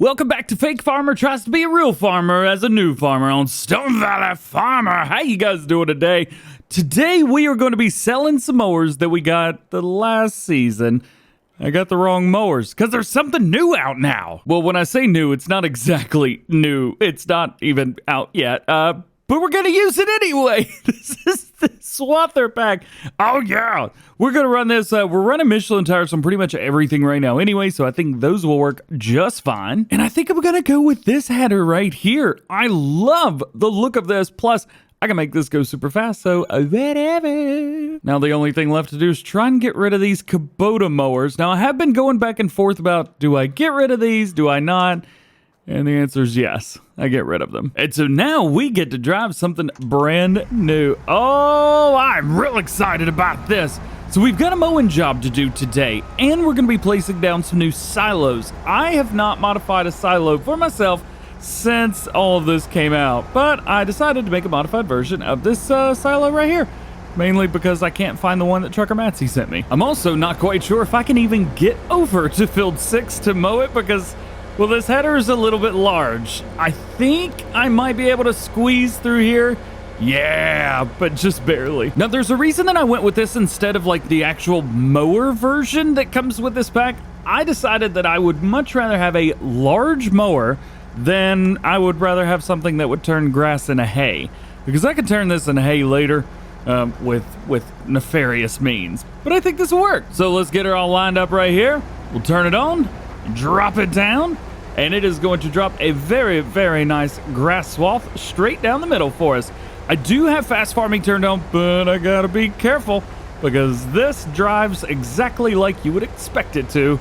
Welcome back to Fake Farmer Tries to Be a Real Farmer as a new farmer on Stone Valley Farmer. How you guys doing today? Today we are going to be selling some mowers that we got the last season. I got the wrong mowers because there's something new out now. Well, when I say new, it's not exactly new. It's not even out yet. But we're going to use it anyway. This is the Swather pack. Oh, yeah. We're going to run this. We're running Michelin tires on pretty much everything right now anyway, so I think those will work just fine. And I think I'm going to go with this header right here. I love the look of this. Plus, I can make this go super fast, so whatever. Now, the only thing left to do is try and get rid of these Kubota mowers. Now, I have been going back and forth about, do I get rid of these? Do I not? And the answer is yes, I get rid of them. And so now we get to drive something brand new. Oh, I'm real excited about this. So we've got a mowing job to do today, and we're gonna be placing down some new silos. I have not modified a silo for myself since all of this came out, but I decided to make a modified version of this silo right here. Mainly because I can't find the one that Trucker Matsy sent me. I'm also not quite sure if I can even get over to field 6 to mow it because, well, this header is a little bit large. I think I might be able to squeeze through here. Yeah, but just barely. Now, there's a reason that I went with this instead of like the actual mower version that comes with this pack. I decided that I would much rather have a large mower than I would rather have something that would turn grass into hay. Because I could turn this into hay later with nefarious means. But I think this will work. So let's get her all lined up right here. We'll turn it on, drop it down, and it is going to drop a very, very nice grass swath straight down the middle for us. I do have fast farming turned on, but I gotta be careful because this drives exactly like you would expect it to.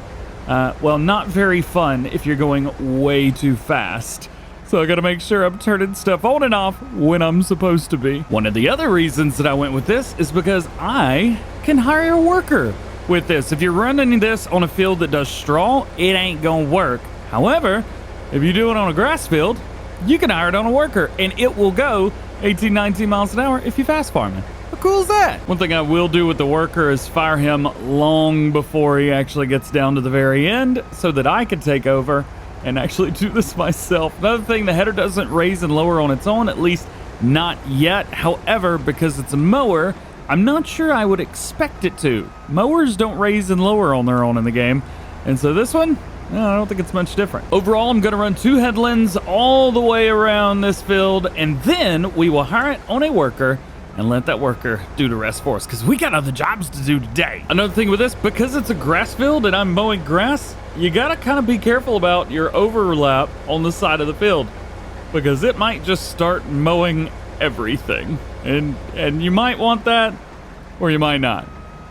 Well, not very fun if you're going way too fast. So I gotta make sure I'm turning stuff on and off when I'm supposed to be. One of the other reasons that I went with this is because I can hire a worker with this. If you're running this on a field that does straw, it ain't gonna work. However, if you do it on a grass field, you can hire it on a worker and it will go 18, 19 miles an hour if you fast farm it. How cool is that? One thing I will do with the worker is fire him long before he actually gets down to the very end so that I can take over and actually do this myself. Another thing, the header doesn't raise and lower on its own, at least not yet. However, because it's a mower, I'm not sure I would expect it to. Mowers don't raise and lower on their own in the game. And so this one, I don't think it's much different. Overall, I'm going to run 2 headlands all the way around this field, and then we will hire it on a worker and let that worker do the rest for us, because we got other jobs to do today. Another thing with this, because it's a grass field and I'm mowing grass, you got to kind of be careful about your overlap on the side of the field, because it might just start mowing everything. And you might want that, or you might not.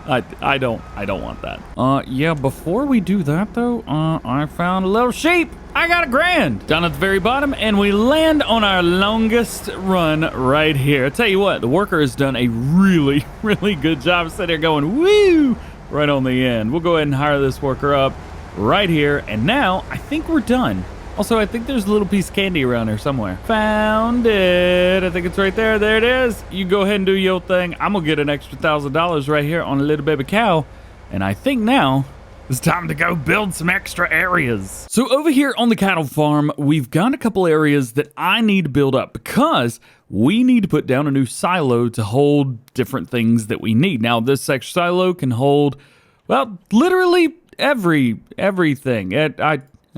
I don't want that. Yeah, before we do that though, I found a little sheep. I got $1,000 down at the very bottom, and we land on our longest run right here. I tell you what, the worker has done a really, really good job sitting there going, woo, right on the end. We'll go ahead and hire this worker up right here, and now I think we're done. Also, I think there's a little piece of candy around here somewhere. Found it. I think it's right there. There it is. You go ahead and do your thing. I'm going to get an extra $1,000 right here on a little baby cow. And I think now it's time to go build some extra areas. So over here on the cattle farm, we've got a couple areas that I need to build up because we need to put down a new silo to hold different things that we need. Now, this extra silo can hold, well, literally everything.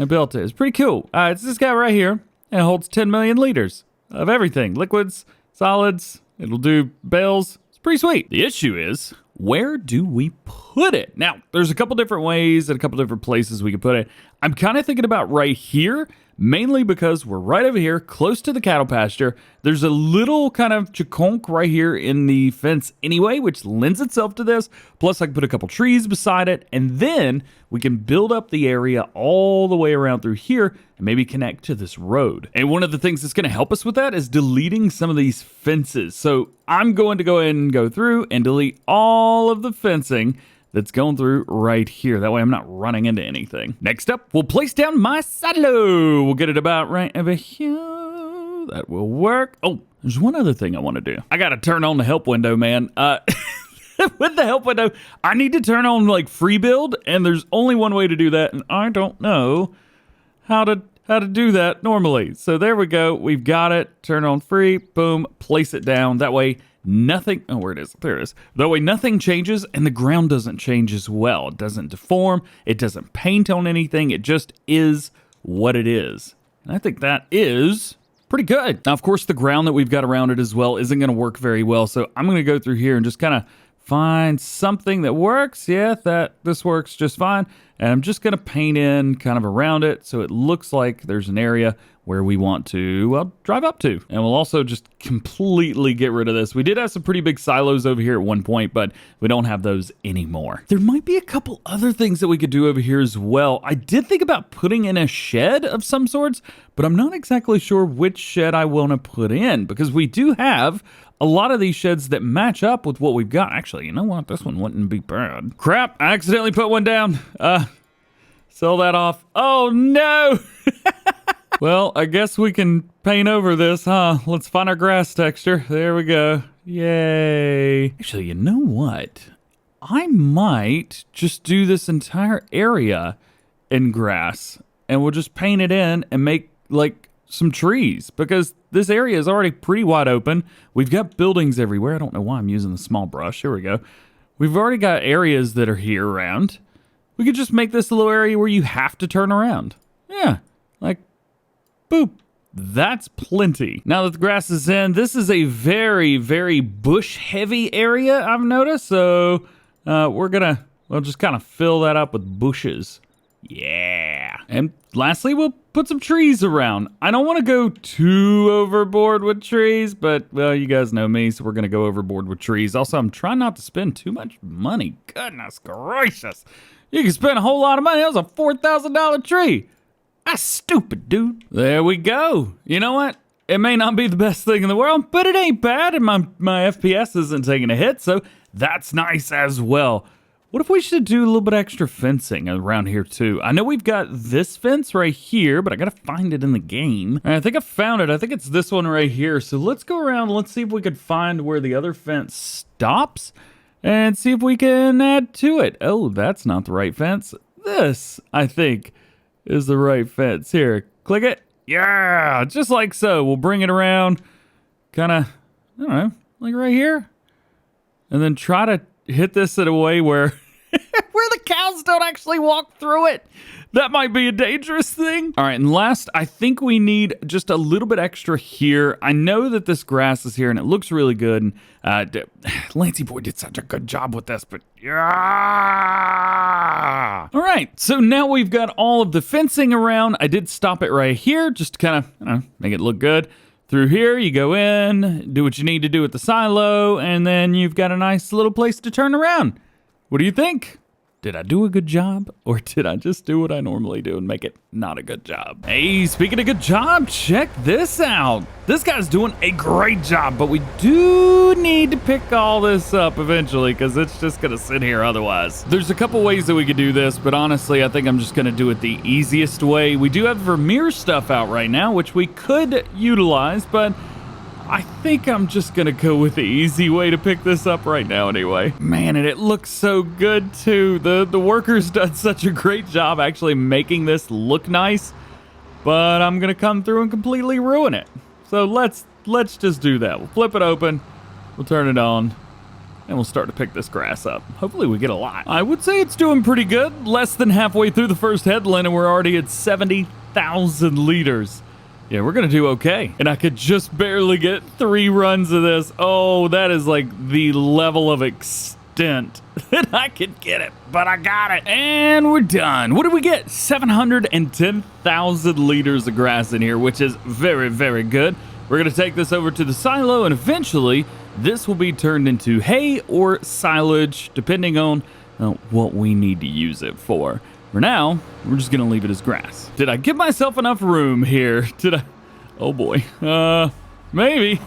I built it. It's pretty cool. It's this guy right here. And it holds 10 million liters of everything. Liquids, solids. It'll do bales. It's pretty sweet. The issue is, where do we put it? Now, there's a couple different ways and a couple different places we can put it. I'm kind of thinking about right here, mainly because we're right over here, close to the cattle pasture. There's a little kind of chiconk right here in the fence anyway, which lends itself to this. Plus, I can put a couple trees beside it, and then we can build up the area all the way around through here and maybe connect to this road. And one of the things that's going to help us with that is deleting some of these fences. So I'm going to go ahead and go through and delete all of the fencing that's going through right here. That way I'm not running into anything. Next up, we'll place down my silo. We'll get it about right over here. That will work. Oh, there's one other thing I want to do. I got to turn on the help window, man. With the help window, I need to turn on like free build, and there's only one way to do that, and I don't know how to how to do that normally. So there we go. We've got it. Turn on free. Boom. Place it down. That way nothing... Oh, where it is? There it is. That way nothing changes and the ground doesn't change as well. It doesn't deform. It doesn't paint on anything. It just is what it is. And I think that is pretty good. Now, of course, the ground that we've got around it as well isn't going to work very well. So I'm going to go through here and just kind of find something that works. Yeah, this works just fine. And I'm just going to paint in kind of around it so it looks like there's an area where we want to, well, drive up to. And we'll also just completely get rid of this. We did have some pretty big silos over here at one point, but we don't have those anymore. There might be a couple other things that we could do over here as well. I did think about putting in a shed of some sorts, but I'm not exactly sure which shed I want to put in because we do have a lot of these sheds that match up with what we've got. Actually, you know what? This one wouldn't be bad. Crap, I accidentally put one down. Sell that off. Oh, no. Well, I guess we can paint over this, huh? Let's find our grass texture. There we go. Yay. Actually, you know what? I might just do this entire area in grass, and we'll just paint it in and make, like, some trees, because this area is already pretty wide open. We've got buildings everywhere. I don't know why I'm using the small brush. Here we go. We've already got areas that are here around. We could just make this a little area where you have to turn around. Yeah, like, boop. That's plenty. Now that the grass is in, this is a very, very bush-heavy area, I've noticed. So we'll just kind of fill that up with bushes. Yeah. And lastly, we'll put some trees around. I don't want to go too overboard with trees, but, well, you guys know me, so we're going to go overboard with trees. Also, I'm trying not to spend too much money. Goodness gracious. You can spend a whole lot of money. That was a $4,000 tree. That's stupid, dude. There we go. You know what? It may not be the best thing in the world, but it ain't bad, and my FPS isn't taking a hit, so that's nice as well. What if we should do a little bit extra fencing around here too? I know we've got this fence right here, but I gotta find it in the game. I think I found it. I think it's this one right here. So let's go around. Let's see if we could find where the other fence stops and see if we can add to it. Oh, that's not the right fence. This, I think, is the right fence. Here, click it. Yeah, just like so. We'll bring it around, kind of, I don't know, like right here. And then try to hit this in a way where the cows don't actually walk through it. That might be a dangerous thing. All right, and last, I think we need just a little bit extra here. I know that this grass is here and it looks really good. And Lancey Boy did such a good job with this, but yeah. All right, so now we've got all of the fencing around. I did stop it right here just to kind of, I don't know, make it look good. Through here, you go in, do what you need to do with the silo, and then you've got a nice little place to turn around. What do you think? Did I do a good job, or did I just do what I normally do and make it not a good job? Hey, speaking of good job, check this out. This guy's doing a great job, but we do need to pick all this up eventually because it's just going to sit here otherwise. There's a couple ways that we could do this, but honestly, I think I'm just going to do it the easiest way. We do have Vermeer stuff out right now, which we could utilize, but I think I'm just gonna go with the easy way to pick this up right now anyway. Man, and it looks so good too. The workers done such a great job actually making this look nice, but I'm gonna come through and completely ruin it. So let's just do that. We'll flip it open, we'll turn it on, and we'll start to pick this grass up. Hopefully we get a lot. I would say it's doing pretty good. Less than halfway through the first headland and we're already at 70,000 liters. Yeah, we're gonna do okay. And I could just barely get 3 runs of this. Oh, that is like the level of extent that I could get it, but I got it. And we're done. What did we get? 710,000 liters of grass in here, which is very, very good. We're gonna take this over to the silo, and eventually this will be turned into hay or silage, depending on what we need to use it for. For now, we're just gonna leave it as grass. Did I give myself enough room here? Did I? Oh boy. Maybe.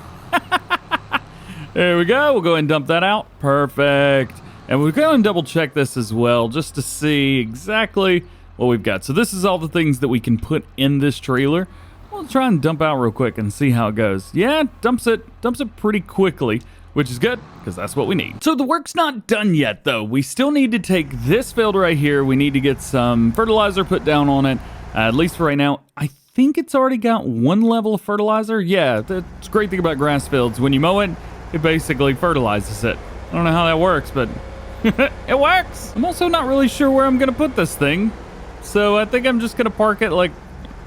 There we go. We'll go ahead and dump that out. Perfect. And we'll go and double check this as well, just to see exactly what we've got. So this is all the things that we can put in this trailer. We'll try and dump out real quick and see how it goes. Yeah, dumps it pretty quickly, which is good, because that's what we need. So the work's not done yet, though. We still need to take this field right here. We need to get some fertilizer put down on it, at least for right now. I think it's already got 1 level of fertilizer. Yeah, that's the great thing about grass fields. When you mow it, it basically fertilizes it. I don't know how that works, but it works. I'm also not really sure where I'm going to put this thing. So I think I'm just going to park it like,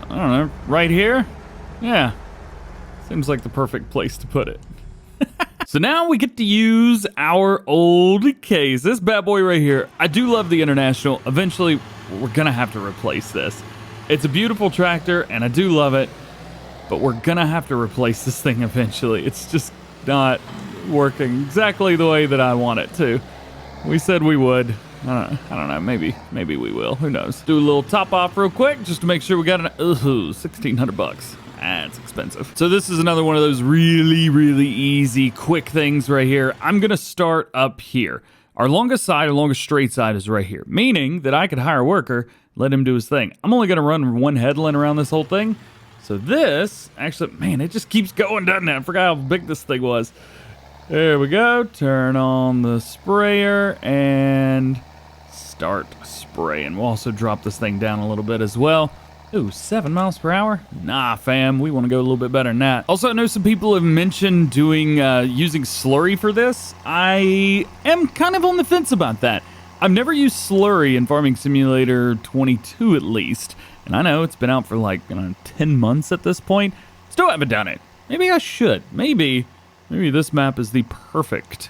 I don't know, right here. Yeah, seems like the perfect place to put it. So now we get to use our old case. This bad boy right here. I do love the International. Eventually, we're going to have to replace this. It's a beautiful tractor, and I do love it. But we're going to have to replace this thing eventually. It's just not working exactly the way that I want it to. We said we would. I don't know. Maybe we will. Who knows? Do a little top off real quick just to make sure we got an... Ooh, $1,600. That's expensive. So this is another one of those really, really easy, quick things right here. I'm going to start up here. Our longest straight side is right here, meaning that I could hire a worker, let him do his thing. I'm only going to run 1 headland around this whole thing. So this, actually, man, it just keeps going, doesn't it? I forgot how big this thing was. There we go. Turn on the sprayer and start spraying. We'll also drop this thing down a little bit as well. Ooh, 7 miles per hour? Nah, fam, we want to go a little bit better than that. Also, I know some people have mentioned doing using slurry for this. I am kind of on the fence about that. I've never used slurry in Farming Simulator 22 at least. And I know it's been out for like 10 months at this point. Still haven't done it. Maybe I should. Maybe this map is the perfect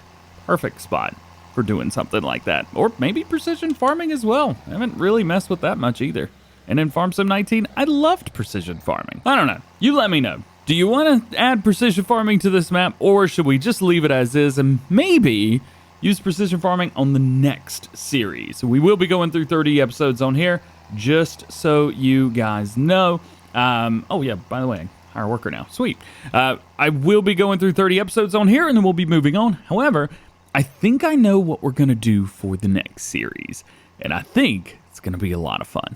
spot for doing something like that. Or maybe precision farming as well. I haven't really messed with that much either. And in Farm Sim 19, I loved precision farming. I don't know. You let me know. Do you want to add precision farming to this map, or should we just leave it as is and maybe use precision farming on the next series? We will be going through 30 episodes on here, just so you guys know. Oh yeah, by the way, hire a worker now. Sweet. I will be going through 30 episodes on here, and then we'll be moving on. However, I think I know what we're going to do for the next series, and I think it's going to be a lot of fun.